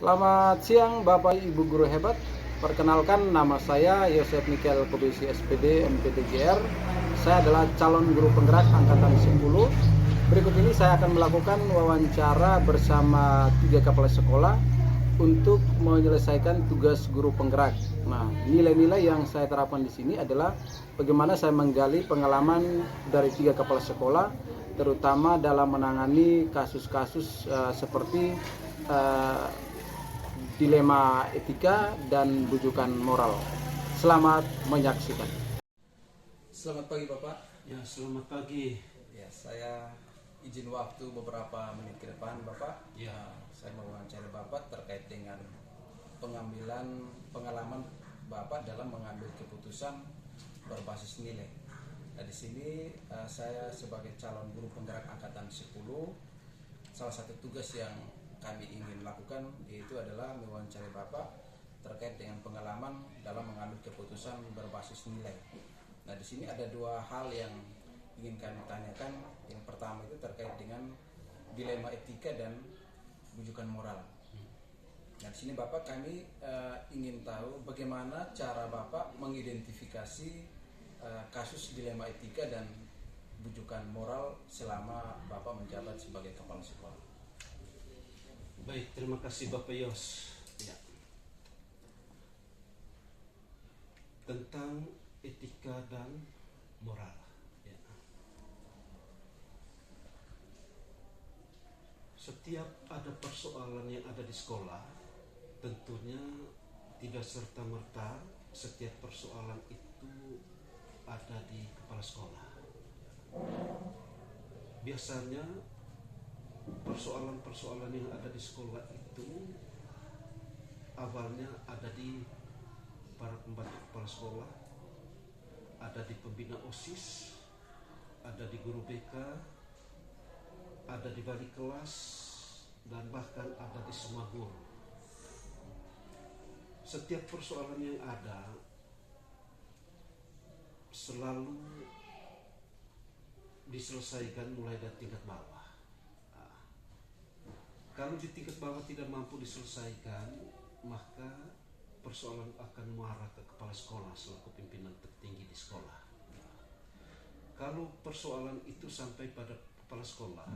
Selamat siang Bapak Ibu guru hebat. Perkenalkan, nama saya Yosef Mikael Kobesi SPD MPTGR. Saya adalah calon guru penggerak angkatan 10. Berikut ini saya akan melakukan wawancara bersama 3 kepala sekolah untuk menyelesaikan tugas guru penggerak. Nah, nilai-nilai yang saya terapkan di sini adalah bagaimana saya menggali pengalaman dari 3 kepala sekolah, terutama dalam menangani kasus-kasus seperti dilema etika dan bujukan moral. Selamat menyaksikan. Selamat pagi Bapak. Ya, selamat pagi. Ya, saya izin waktu beberapa menit ke depan Bapak. Ya. Saya mau wawancara Bapak terkait dengan pengambilan pengalaman Bapak dalam mengambil keputusan berbasis nilai. Nah, di sini saya sebagai calon guru penggerak angkatan 10, salah satu tugas yang kami ingin lakukan yaitu adalah mewawancarai Bapak terkait dengan pengalaman dalam mengambil keputusan berbasis nilai. Nah, di sini ada 2 hal yang ingin kami tanyakan. Yang pertama itu terkait dengan dilema etika dan bujukan moral. Nah, di sini Bapak kami ingin tahu bagaimana cara Bapak mengidentifikasi kasus dilema etika dan bujukan moral selama Bapak menjabat sebagai kepala sekolah. Baik, terima kasih Bapak Yos. Ya. Tentang etika dan moral. Ya. Setiap ada persoalan yang ada di sekolah, tentunya tidak serta-merta setiap persoalan itu ada di kepala sekolah. Biasanya persoalan-persoalan yang ada di sekolah itu awalnya ada di para pembantu kepala sekolah, ada di pembina OSIS, ada di guru BK, ada di wali kelas, dan bahkan ada di semua guru. Setiap persoalan yang ada selalu diselesaikan mulai dari tingkat bawah. Kalau di tingkat bawah tidak mampu diselesaikan, maka persoalan akan mengarah ke kepala sekolah selaku pimpinan tertinggi di sekolah. Kalau persoalan itu sampai pada kepala sekolah,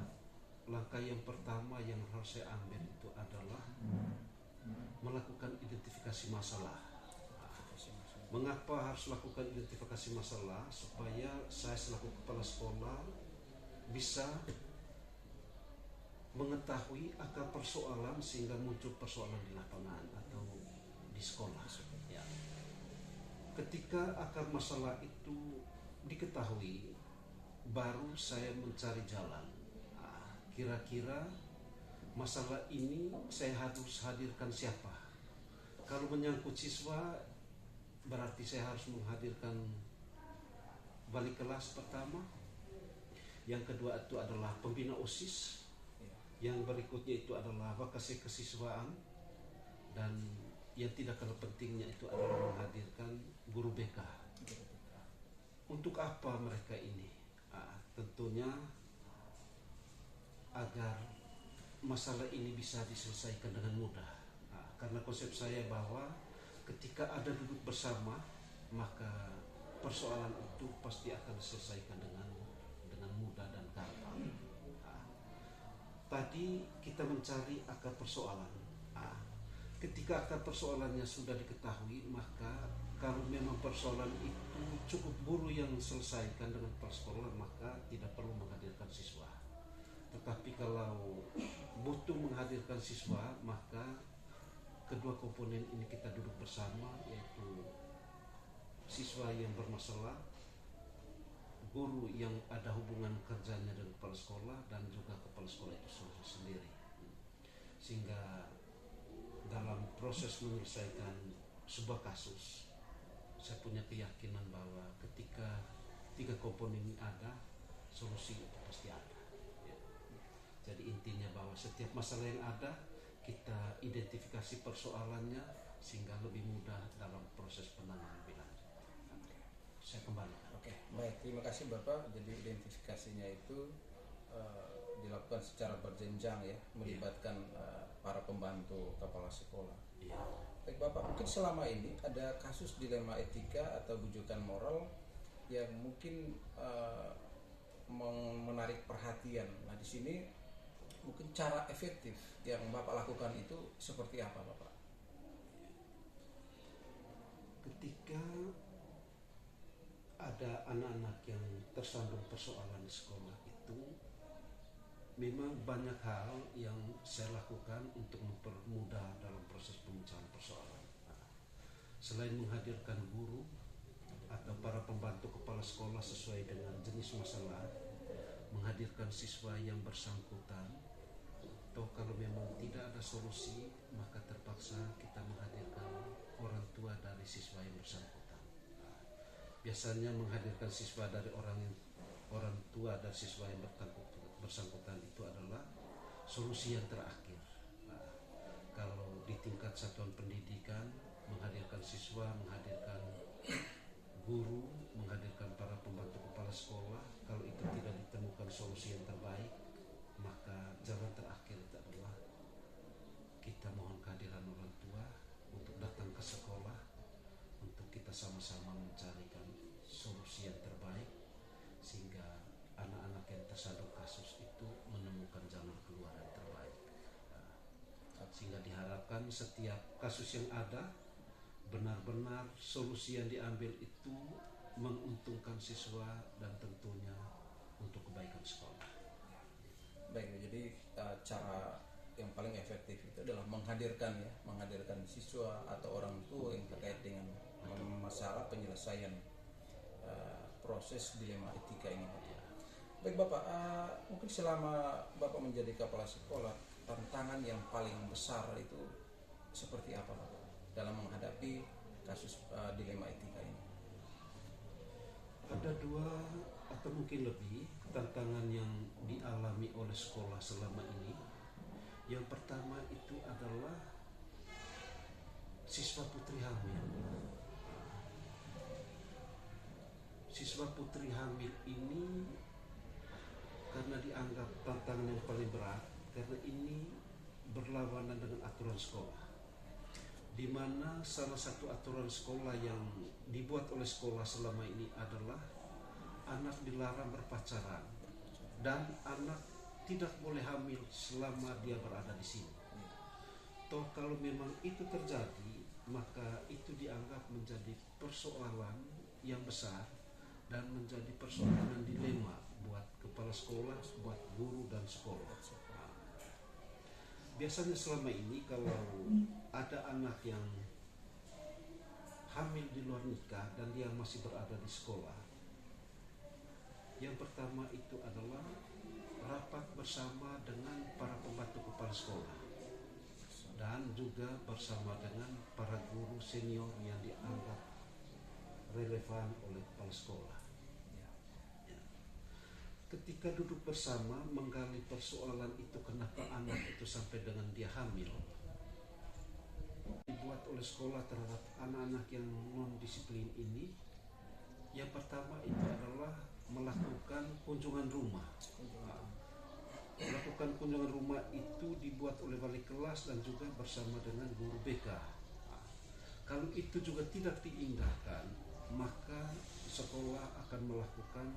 langkah yang pertama yang harus saya ambil itu adalah melakukan identifikasi masalah. Mengapa harus lakukan identifikasi masalah? Supaya saya selaku kepala sekolah bisa mengetahui akar persoalan sehingga muncul persoalan di lapangan atau di sekolah. Ya. Ketika akar masalah itu diketahui, baru saya mencari jalan. Kira-kira masalah ini saya harus hadirkan siapa? Kalau menyangkut siswa, berarti saya harus menghadirkan wali kelas pertama. Yang kedua itu adalah pembina OSIS. Yang berikutnya itu adalah vakasi kesiswaan, dan yang tidak kalah pentingnya itu adalah menghadirkan guru BK. Untuk apa mereka ini? Tentunya agar masalah ini bisa diselesaikan dengan mudah. Karena konsep saya bahwa ketika ada duduk bersama, maka persoalan itu pasti akan diselesaikan dengan mudah dan gampang. Tadi kita mencari akar persoalan. Ketika akar persoalannya sudah diketahui, maka kalau memang persoalan itu cukup guru yang selesaikan dengan kepala sekolah, maka tidak perlu menghadirkan siswa. Tetapi kalau butuh menghadirkan siswa, maka kedua komponen ini kita duduk bersama, yaitu siswa yang bermasalah, guru yang ada hubungan kerjanya dengan kepala sekolah, dan juga kepala sekolah itu sendiri. Sehingga dalam proses menyelesaikan sebuah kasus, saya punya keyakinan bahwa ketika 3 komponen ini ada, solusi itu pasti ada. Ya. Jadi intinya bahwa setiap masalah yang ada, kita identifikasi persoalannya sehingga lebih mudah dalam proses penanganan lebih lanjut. Saya kembali. Oke, baik, terima kasih Bapak. Jadi identifikasinya itu dilakukan secara berjenjang ya, melibatkan para pembantu kepala sekolah. Ya. Baik Bapak, mungkin selama ini ada kasus dilema etika atau bujukan moral yang mungkin menarik perhatian. Nah di sini mungkin cara efektif yang Bapak lakukan itu seperti apa Bapak? Ketika ada anak-anak yang tersandung persoalan di sekolah itu, memang banyak hal yang saya lakukan untuk mempermudah dalam proses pemecahan persoalan. Selain menghadirkan guru atau para pembantu kepala sekolah sesuai dengan jenis masalah, menghadirkan siswa yang bersangkutan, atau kalau memang tidak ada solusi maka terpaksa kita menghadirkan orang tua dari siswa yang bersangkutan. Biasanya menghadirkan siswa dari orang tua dari siswa yang bersangkutan itu adalah solusi yang terakhir. Kalau di tingkat satuan pendidikan, menghadirkan siswa, menghadirkan guru, menghadirkan para pembantu kepala sekolah, kalau itu tidak ditemukan solusi yang terbaik, maka jalan terakhir itu adalah kita mohon kehadiran orang tua untuk datang ke sekolah, untuk kita sama-sama mencarikan solusi yang terbaik sehingga anak-anak yang tersandung kasus itu menemukan jalan keluar yang terbaik. Sehingga diharapkan setiap kasus yang ada benar-benar solusi yang diambil itu menguntungkan siswa dan tentunya untuk kebaikan sekolah. Baik, jadi cara yang paling efektif itu adalah menghadirkan siswa atau orang tua yang terkait dengan masalah penyelesaian proses dilema etika ini. Baik Bapak, mungkin selama Bapak menjadi kepala sekolah, tantangan yang paling besar itu seperti apa Bapak dalam menghadapi kasus dilema etika ini? Ada dua atau mungkin lebih tantangan yang dialami oleh sekolah selama ini. Yang pertama itu adalah siswa putri hamil. Siswa putri hamil ini karena dianggap tantangan yang paling berat karena ini berlawanan dengan aturan sekolah, di mana salah satu aturan sekolah yang dibuat oleh sekolah selama ini adalah anak dilarang berpacaran dan anak tidak boleh hamil selama dia berada di sini. Toh kalau memang itu terjadi, maka itu dianggap menjadi persoalan yang besar dan menjadi persoalan dilema buat kepala sekolah, buat guru dan sekolah. Biasanya selama ini kalau ada anak yang hamil di luar nikah dan dia masih berada di sekolah, yang pertama itu adalah rapat bersama dengan para pembantu kepala sekolah dan juga bersama dengan para guru senior yang dianggap relevan oleh kepala sekolah. Ketika duduk bersama menggali persoalan itu, kenapa anak itu sampai dengan dia hamil, dibuat oleh sekolah terhadap anak-anak yang non disiplin ini. Yang pertama itu adalah melakukan kunjungan rumah. Melakukan kunjungan rumah itu dibuat oleh wali kelas dan juga bersama dengan guru BK. Kalau itu juga tidak diindahkan, maka sekolah akan melakukan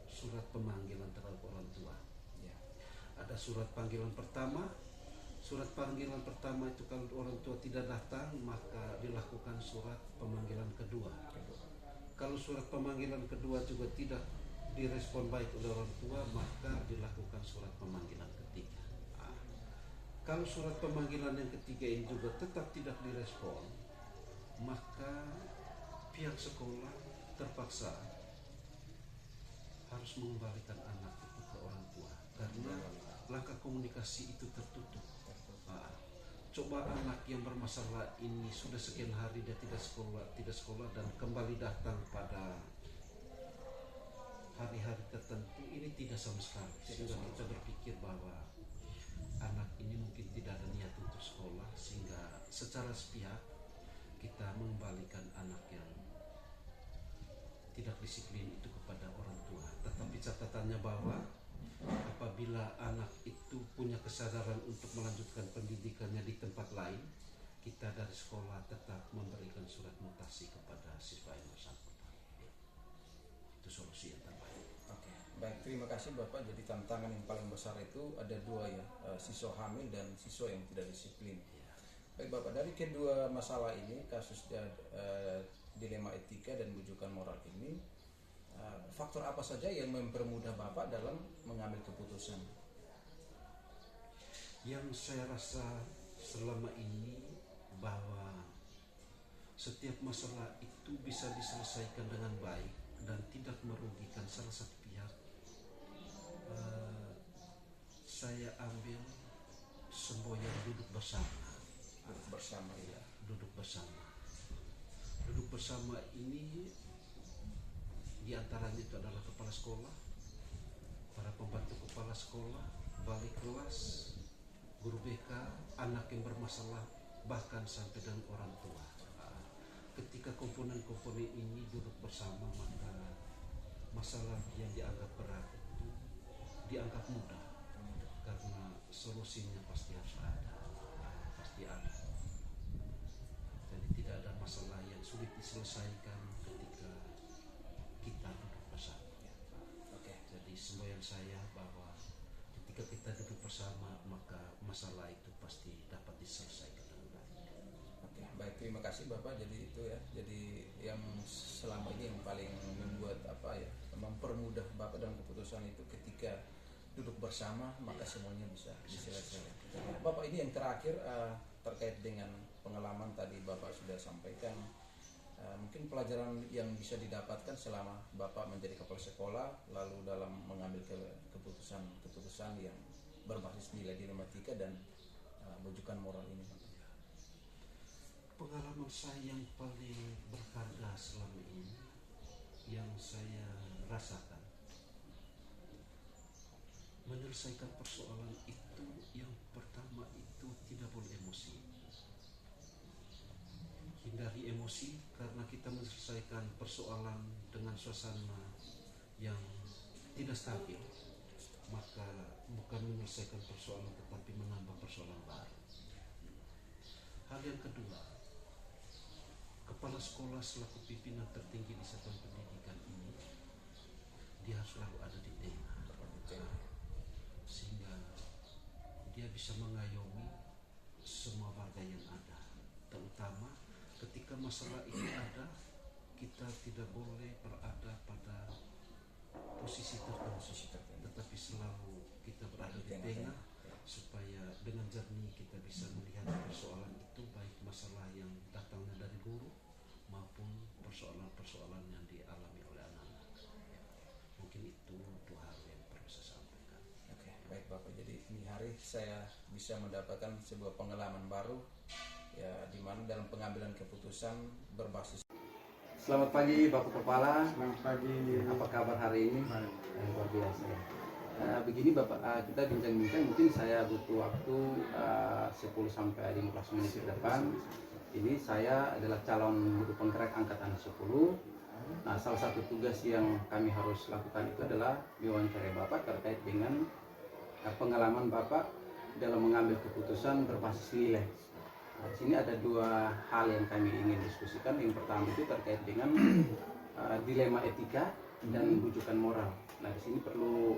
surat pemanggilan terhadap orang tua. Ada surat panggilan pertama. Surat panggilan pertama itu kalau orang tua tidak datang, maka dilakukan surat pemanggilan kedua. Kalau surat pemanggilan kedua juga tidak direspon baik oleh orang tua, maka dilakukan surat pemanggilan ketiga. Kalau surat pemanggilan yang ketiga ini juga tetap tidak direspon, maka pihak sekolah terpaksa harus mengembalikan anak itu ke orang tua karena langkah komunikasi itu tertutup. Coba anak yang bermasalah ini sudah sekian hari dia tidak sekolah dan kembali datang pada hari-hari tertentu, ini tidak sama sekali. Sehingga kita berpikir bahwa anak ini mungkin tidak ada niat untuk sekolah, sehingga secara sepihak kita mengembalikan anak yang tidak disiplin itu kepada orang tua. Tetapi catatannya bahwa apabila anak itu punya kesadaran untuk melanjutkan pendidikannya di tempat lain, kita dari sekolah tetap memberikan surat mutasi kepada siswa yang bersangkutan. Itu solusi yang terbaik. Oke, baik, terima kasih Bapak. Jadi tantangan yang paling besar itu ada dua ya, siswa hamil dan siswa yang tidak disiplin. Baik Bapak, dari kedua masalah ini, kasus dilema etika dan bujukan moral ini, faktor apa saja yang mempermudah Bapak dalam mengambil keputusan? Yang saya rasa selama ini bahwa setiap masalah itu bisa diselesaikan dengan baik dan tidak merugikan salah satu pihak. Saya ambil semboyan duduk bersama. Duduk bersama ya. Duduk bersama. Duduk bersama ini diantaranya itu adalah kepala sekolah, para pembantu kepala sekolah, balik kelas, guru BK, anak yang bermasalah, bahkan sampai dengan orang tua. Ketika komponen-komponen ini duduk bersama, maka masalah yang dianggap berat itu dianggap mudah, karena solusinya pasti harus ada, pasti ada. Jadi tidak ada masalah yang sulit diselesaikan ketika kita duduk bersama. Oke. Jadi semboyan saya bahwa ketika kita duduk bersama, maka masalah itu pasti dapat diselesaikan dengan baik. Oke, baik, terima kasih Bapak. Jadi itu ya, jadi yang selama ini yang paling membuat mempermudah Bapak dalam keputusan itu ketika duduk bersama, maka semuanya bisa diselesaikan. Bapak, ini yang terakhir terkait dengan pengalaman tadi Bapak sudah sampaikan, mungkin pelajaran yang bisa didapatkan selama Bapak menjadi kepala sekolah lalu dalam mengambil keputusan yang berbasis nilai dilematika dan bujukan moral ini. Pengalaman saya yang paling berharga selama ini yang saya rasakan, menyelesaikan persoalan itu yang pertama itu tidak boleh emosi. Hindari emosi, karena kita menyelesaikan persoalan dengan suasana yang tidak stabil, maka bukan menyelesaikan persoalan tetapi menambah persoalan baru. Hal yang kedua, kepala sekolah selaku pimpinan tertinggi di satuan pendidikan ini, dia harus selalu ada di tengah, sehingga dia bisa mengayomi semua warga yang ada. Terutama ketika masalah ini ada, kita tidak boleh berada pada posisi tertentu, tetapi selalu kita berada di tengah, supaya dengan jernih kita bisa melihat persoalan itu, baik masalah yang datangnya dari guru maupun persoalan-persoalan yang dialami oleh anak-anak. Mungkin itu dua hal yang perlu saya sampaikan. Oke, baik Bapak. Jadi ini hari saya bisa mendapatkan sebuah pengalaman baru ya, di mana dalam pengambilan keputusan berbasis. Selamat pagi Bapak Kepala. Selamat pagi. Apa kabar hari ini? Baik. Luar biasa. Begini Bapak, kita bincang-bincang, mungkin saya butuh waktu 10-15 menit ke depan. Ini saya adalah calon guru penggerak angkatan 10. Nah, salah satu tugas yang kami harus lakukan itu adalah diwawancara Bapak terkait dengan pengalaman Bapak dalam mengambil keputusan berbasis nilai. Nah, di sini ada dua hal yang kami ingin diskusikan. Yang pertama itu terkait dengan dilema etika dan bujukan moral. Nah, di sini perlu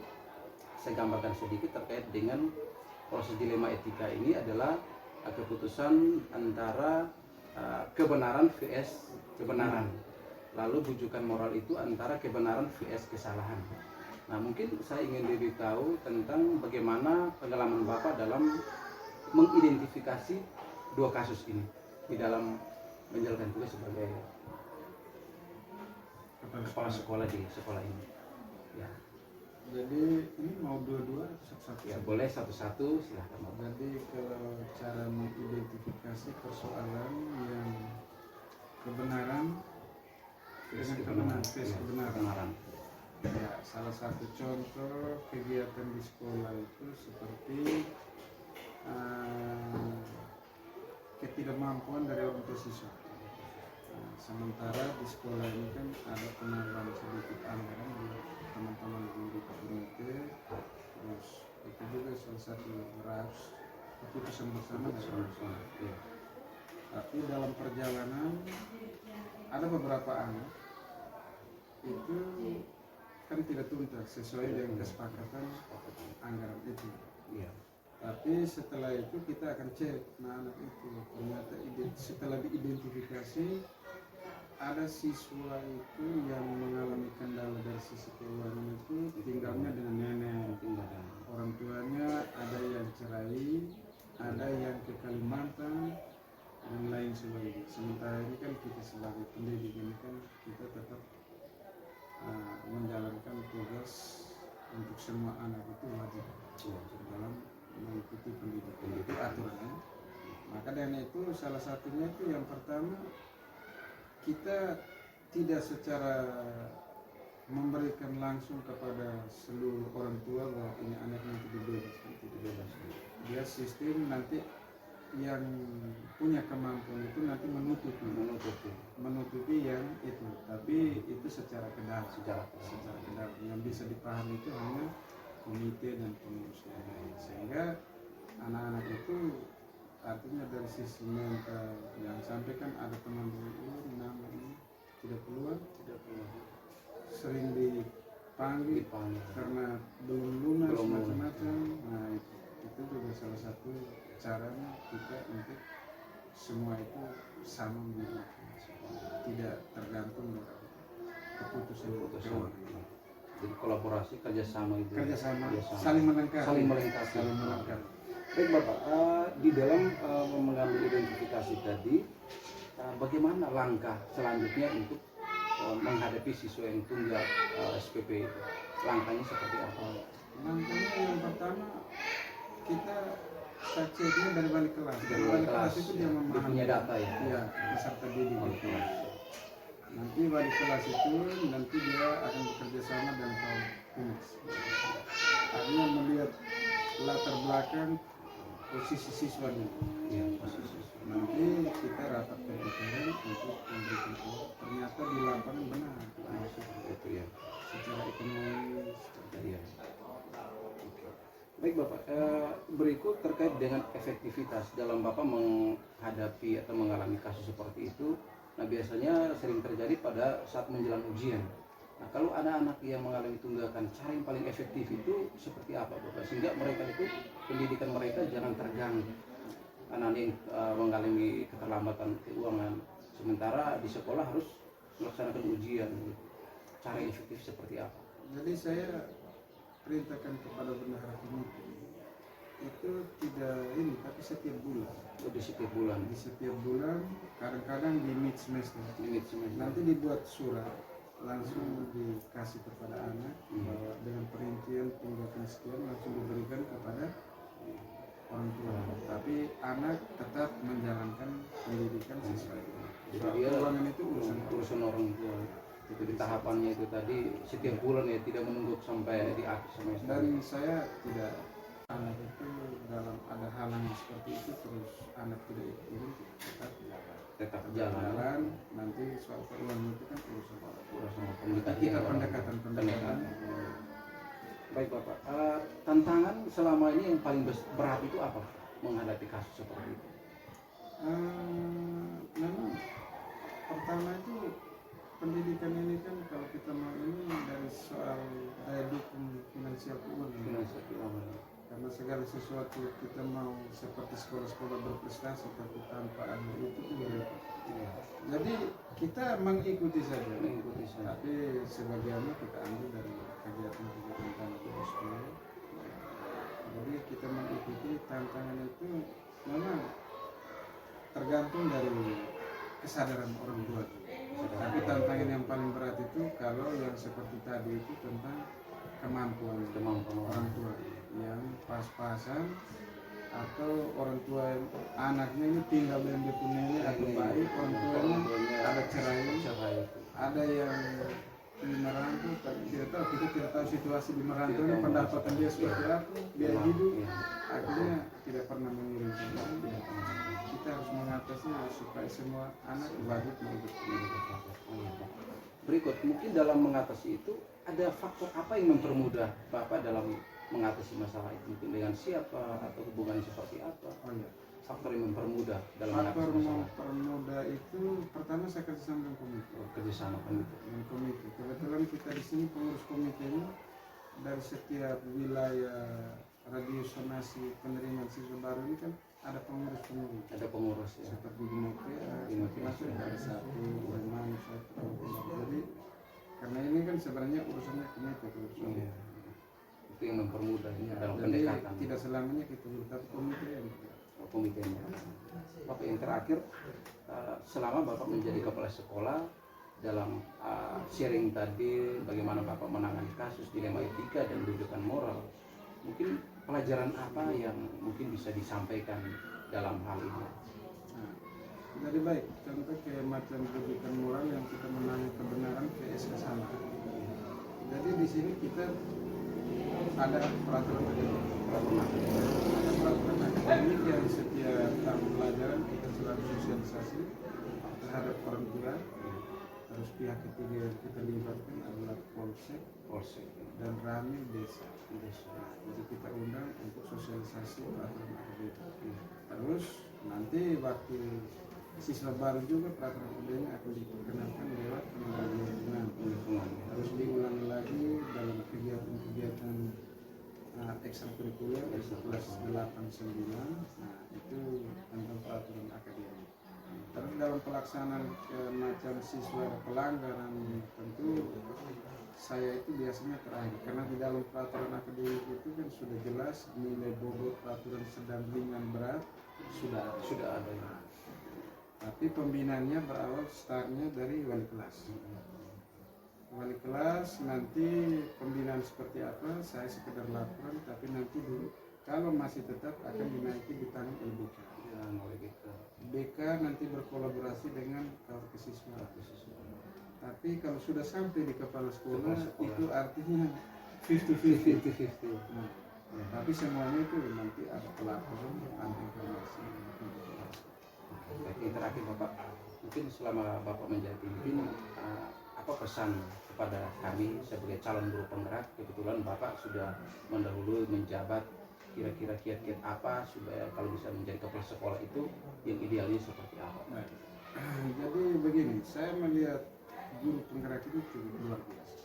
saya gambarkan sedikit terkait dengan proses dilema etika ini adalah keputusan antara kebenaran vs kebenaran. Lalu bujukan moral itu antara kebenaran vs kesalahan. Nah, mungkin saya ingin lebih tahu tentang bagaimana pengalaman Bapak dalam mengidentifikasi dua kasus ini di dalam menjalankan tugas sebagai kepala sekolah di sekolah ini. Ya. Jadi ini mau dua-dua atau satu-satu? Ya, boleh satu-satu, silahkan. Jadi kalau cara mengidentifikasi persoalan yang kebenaran dengan kebenaran. Ya, salah satu contoh kegiatan di sekolah itu seperti ketidakmampuan dari orang tua siswa. Sementara di sekolah ini kan ada penambahan sedikit anggaran di teman-teman guru KPMT terus itu juga salah satu ras keputusan bersama dari bersama. Ya. Tapi dalam perjalanan ada beberapa anak itu kan tidak tuntas sesuai dengan kesepakatan anggaran itu. Iya. Tapi setelah itu kita akan cek anak itu ternyata setelah diidentifikasi ada siswa itu yang mengalami kendala dari sisi keuangan itu tinggalnya dengan nenek, orang tuanya ada yang cerai, ada yang ke Kalimantan dan lain sebagainya. Sementara ini kan kita sebagai pendidik ini kan kita tetap menjalankan tugas untuk semua anak itu wajib dalam mengikuti pendidikan itu aturannya. Maka dan itu salah satunya itu yang pertama kita tidak secara memberikan langsung kepada seluruh orang tua bahwa ini anaknya itu dibebaskan, tidak bebas. Dia sistem nanti yang punya kemampuan itu nanti menutupi yang itu, tapi itu secara kedap, yang bisa dipahami itu hanya komite dan pengurusnya, sehingga anak-anak itu artinya dari sisi mental yang sampai kan ada pengambil namanya tidak keluar, sering dipanggil karena belum lunas macam-macam. Nah itu juga salah satu caranya kita untuk semua itu sama menjadi tidak tergantung dari keputusan. Jadi kolaborasi kerjasama itu. Saling melengkapi. Baik Bapak, di dalam mengambil identifikasi tadi, bagaimana langkah selanjutnya untuk menghadapi siswa yang tunggal SPP itu? Langkahnya seperti apa? Langkahnya yang pertama kita ceknya dari balik kelas. Dari balik kelas itu dia memahami. Punya data ya? Iya, peserta didik. Nanti balik kelas itu nanti dia akan bekerja sama dengan kaum Phoenix. Artinya melihat latar belakang posisi siswanya. Iya, nanti kita rapat pemikiran untuk memberikan keluar. Ternyata di lapangan benar. Itu ya. Secara ekonomi. Iya. Baik Bapak, berikut terkait dengan efektivitas dalam Bapak menghadapi atau mengalami kasus seperti itu. Nah biasanya sering terjadi pada saat menjelang ujian. Nah kalau ada anak yang mengalami tunggakan, cara yang paling efektif itu seperti apa Bapak? Sehingga mereka itu, pendidikan mereka jangan terganggu. Anak yang mengalami keterlambatan keuangan, sementara di sekolah harus melaksanakan ujian. Cara yang efektif seperti apa? Jadi saya perintahkan kepada bendahara komite itu tidak ini, tapi setiap bulan. Di setiap bulan. Di setiap bulan, kadang-kadang di mid semester. Nanti dibuat surat langsung dikasih kepada anak bahwa dengan perincian tunggakan sekian langsung diberikan kepada orang tua. Tapi anak tetap menjalankan pendidikan sesuai. Jadi dia keuangan itu urusan orang tua. Itu di tahapannya itu tadi setiap bulan ya, tidak menunggu sampai di akhir semester. Dan saya tidak anak itu dalam ada halangan seperti itu terus anak tidak ikut ini tetap jalan. Nanti soal keuangan itu kan urusan pendekatan. Baik Bapak, tantangan selama ini yang paling berat itu apa menghadapi kasus seperti itu? Memang pertama itu pendidikan ini kan kalau kita mau ini dari soal daya dukung finansial keuangan. Karena segala sesuatu kita mau seperti sekolah-sekolah berprestasi tapi tanpa ada itu ya. Jadi kita mengikuti saja. Tapi sebagiannya kita ambil dari kegiatan-kegiatan tanpa sekolah. Jadi kita mengikuti tantangan itu memang tergantung dari kesadaran orang tua. Tapi tantangan yang paling berat itu kalau yang seperti tadi itu tentang kemampuan orang tua yang pas-pasan atau orang tua yang anaknya ini tinggal dengan dia punya atau baik, orang tuanya ada cerai, ada yang di merantau, tapi kita tidak tahu situasi di merantau ini pendapatan dia seperti apa, biaya hidup, akhirnya tidak pernah mengirim. Kita harus mengatasi supaya semua anak wajib mengikuti. Berikut, mungkin dalam mengatasi itu ada faktor apa yang mempermudah Bapak dalam mengatasi masalah itu mungkin dengan siapa atau hubungannya seperti apa? Oh iya. Faktor yang mempermudah dalam Faktor mengatasi masalah. mempermudah itu pertama saya kerjasama dengan komite. Kerjasama komite. Dengan komite. Kebetulan kita di sini pengurus komitenya dari setiap wilayah radius zonasi penerimaan siswa baru ini kan ada pengurus-pengurus. Ada pengurus ya. Seperti di Nokia, masuk ada satu, Wemang satu. Jadi karena ini kan sebenarnya urusannya komite terus. Iya. Itu yang mempermudah ya, dalam Jadi pendekatan. tidak selamanya kita tapi komite yang Komitenya. Bapak yang terakhir, selama Bapak menjadi kepala sekolah dalam sharing tadi bagaimana Bapak menangani kasus dilema etika dan rujukan moral, mungkin pelajaran apa yang mungkin bisa disampaikan dalam hal ini? Nah, jadi baik, contoh kayak macam rujukan moral yang kita menangani kebenaran PSK sama. Jadi di sini kita ada peraturan akademik yang setiap tahun pelajaran kita selalu sosialisasi terhadap orang tua. Terus pihak ketiga yang kita libatkan adalah polsek dan ramil desa. Nah, jadi kita undang untuk sosialisasi peraturan akademik. Terus nanti waktu siswa baru juga peraturan akademik akan diperkenalkan lewat pengembangan lingkungan. Terus diulang lagi dalam kegiatan-kegiatan ekstrakurikuler kelas 8-9. Nah, itu tentang peraturan akademik. Terus dalam pelaksanaan macam siswa pelanggaran tentu saya itu biasanya terakhir karena di dalam peraturan akademik itu kan sudah jelas nilai bobot peraturan sedang ringan berat sudah ada. Tapi pembinaannya berawal startnya dari wali kelas. Wali kelas nanti pembinaan seperti apa saya sekedar laporan, tapi nanti dulu kalau masih tetap akan dinaiki di tangan LBK. BK nanti berkolaborasi dengan siswa. Tapi kalau sudah sampai di kepala sekolah itu artinya 50-50. Nah, tapi semuanya itu nanti ada pelaporan, ada informasi. Yang terakhir Bapak, mungkin selama Bapak menjadi pemimpin, apa pesan kepada kami sebagai calon guru penggerak? Kebetulan Bapak sudah mendahului menjabat, kira-kira kiat-kiat apa supaya kalau bisa menjadi kepala sekolah itu yang idealnya seperti apa? Nah, jadi begini, saya melihat guru penggerak itu cukup luar biasa.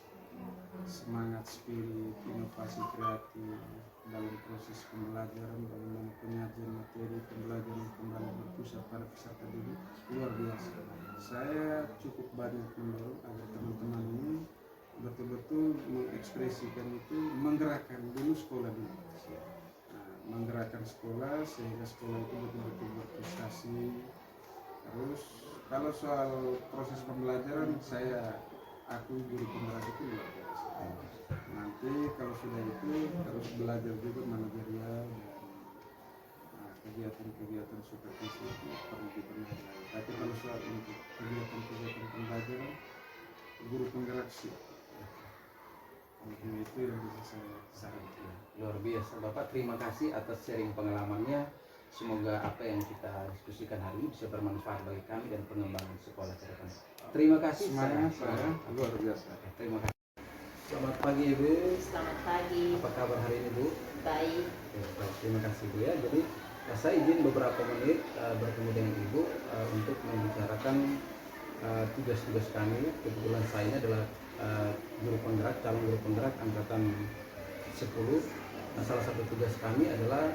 Semangat, spirit, inovasi kreatif dalam proses pembelajaran, bagaimana penyajian materi pembelajaran kembali berpusat pada peserta didik luar biasa. Saya cukup banyak mendorong agar teman-teman ini betul-betul mengekspresikan itu, menggerakkan dulu sekolah dulu. Menggerakkan sekolah sehingga sekolah itu betul-betul berprestasi. Terus kalau soal proses pembelajaran saya akui guru penggerak itu luar biasa. Nanti kalau sudah itu terus belajar juga manajerial dan kegiatan-kegiatan seperti itu perlu dipenuhi. Tapi kalau soal untuk kegiatan-kegiatan pembelajaran guru penggerak sih. Itu yang bisa saya sarankan. Luar biasa Bapak, terima kasih atas sharing pengalamannya. Semoga apa yang kita diskusikan hari ini bisa bermanfaat bagi kami dan pengembangan sekolah ke depan. Terima kasih. Semangat saya luar biasa. Terima kasih. Selamat pagi Ibu. Selamat pagi. Apa kabar hari ini Bu? Baik. Baik, terima kasih Bu ya. Jadi saya izin beberapa menit bertemu dengan Ibu untuk membicarakan tugas-tugas kami. Kebetulan saya ini adalah guru penggerak, calon guru penggerak angkatan 10. Nah, salah satu tugas kami adalah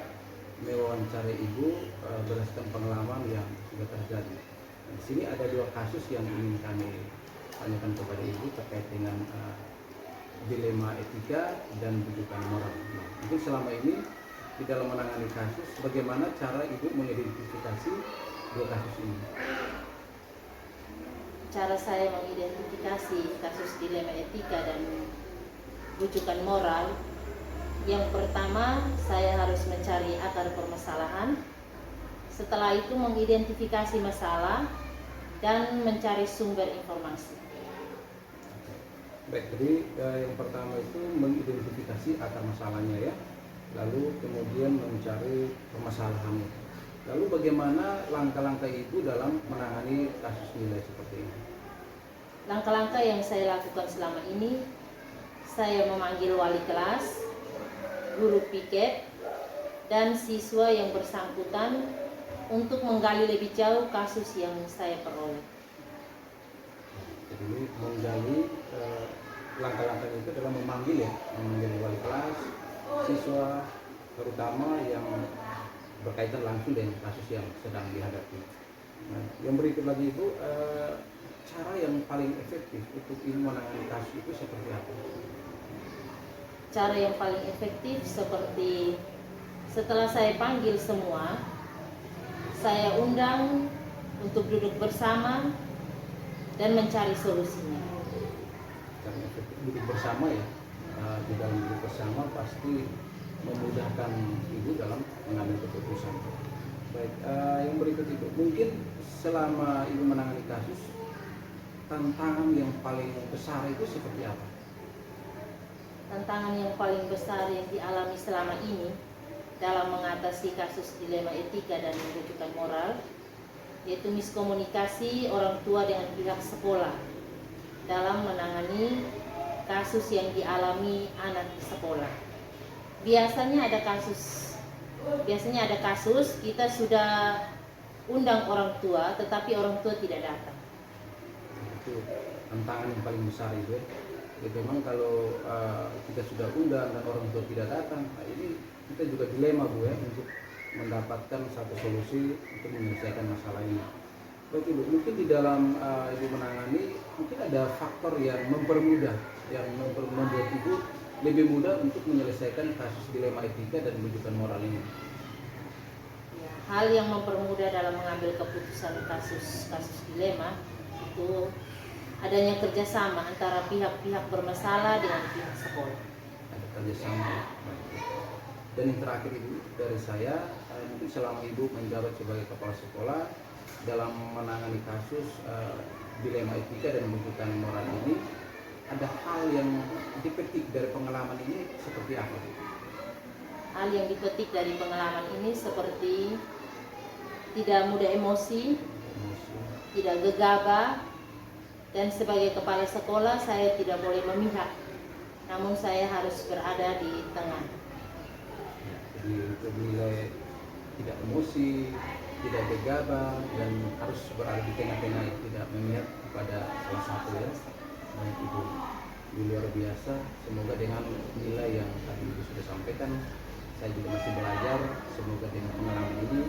mewawancarai Ibu berdasarkan pengalaman yang sudah terjadi. Nah, di sini ada 2 kasus yang ingin kami tanyakan kepada Ibu terkait dengan dilema etika dan rujukan moral. Nah, mungkin selama ini di dalam menangani kasus, bagaimana cara Ibu mengidentifikasi 2 kasus ini? Cara saya mengidentifikasi kasus dilema etika dan rujukan moral, yang pertama saya harus mencari akar permasalahan. Setelah itu mengidentifikasi masalah dan mencari sumber informasi. Baik, jadi yang pertama itu mengidentifikasi akar masalahnya ya, lalu kemudian mencari permasalahannya. Lalu bagaimana langkah-langkah Ibu dalam menangani kasus nilai seperti ini? Langkah-langkah yang saya lakukan selama ini, saya memanggil wali kelas, guru piket, dan siswa yang bersangkutan untuk menggali lebih jauh kasus yang saya peroleh. Jadi menggali langkah-langkah itu adalah memanggil wali kelas, siswa, terutama yang berkaitan langsung dengan kasus yang sedang dihadapi. Nah, yang berikut lagi itu cara yang paling efektif untuk menangani kasus itu seperti apa? Cara yang paling efektif seperti setelah saya panggil semua, saya undang untuk duduk bersama dan mencari solusinya. Cara efektif duduk bersama ya, di dalam duduk bersama pasti memudahkan ibu dalam mengambil keputusan. Baik, yang berikut itu mungkin selama ibu menangani kasus, tantangan yang paling besar itu seperti apa? Tantangan yang paling besar yang dialami selama ini dalam mengatasi kasus dilema etika dan rujukan moral yaitu miskomunikasi orang tua dengan pihak sekolah dalam menangani kasus yang dialami anak di sekolah. Biasanya ada kasus kita sudah undang orang tua tetapi orang tua tidak datang. Itu tantangan yang paling besar itu ya. Jadi memang kalau kita sudah undang dan orang tua tidak datang, nah ini kita juga dilema Bu ya untuk mendapatkan satu solusi untuk menyelesaikan masalah ini. Baik Ibu, mungkin di dalam Ibu menangani mungkin ada faktor yang mempermudah, yang membuat Ibu lebih mudah untuk menyelesaikan kasus dilema etika dan rujukan moral ini. Ya, hal yang mempermudah dalam mengambil keputusan kasus dilema itu adanya kerjasama antara pihak-pihak bermasalah dengan pihak sekolah. Ada kerjasama. Dan yang terakhir Ibu dari saya, mungkin selama Ibu menjabat sebagai kepala sekolah dalam menangani kasus dilema etika dan rujukan moral ini, ada hal yang dipetik dari pengalaman ini seperti apa? Hal yang dipetik dari pengalaman ini seperti tidak mudah emosi, tidak gegabah, dan sebagai kepala sekolah saya tidak boleh memihak, namun saya harus berada di tengah. Jadi untuk nilai tidak emosi, tidak gegabah, dan harus berada di tengah-tengah, tidak memihak kepada salah satu ya. Baik Ibu, luar biasa. Semoga dengan nilai yang tadi Ibu sudah sampaikan, saya juga masih belajar. Semoga dengan pengalaman ini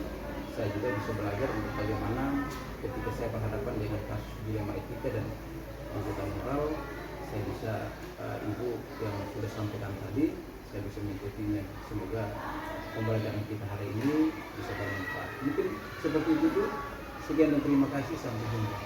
saya juga bisa belajar untuk bagaimana ketika saya berhadapan dengan kasus dilema etika dan rujukan moral, saya bisa Ibu yang sudah sampaikan tadi, saya bisa mengikutinya. Semoga pembelajaran kita hari ini bisa bermanfaat. Mungkin seperti itu. Sekian dan terima kasih, sampai jumpa.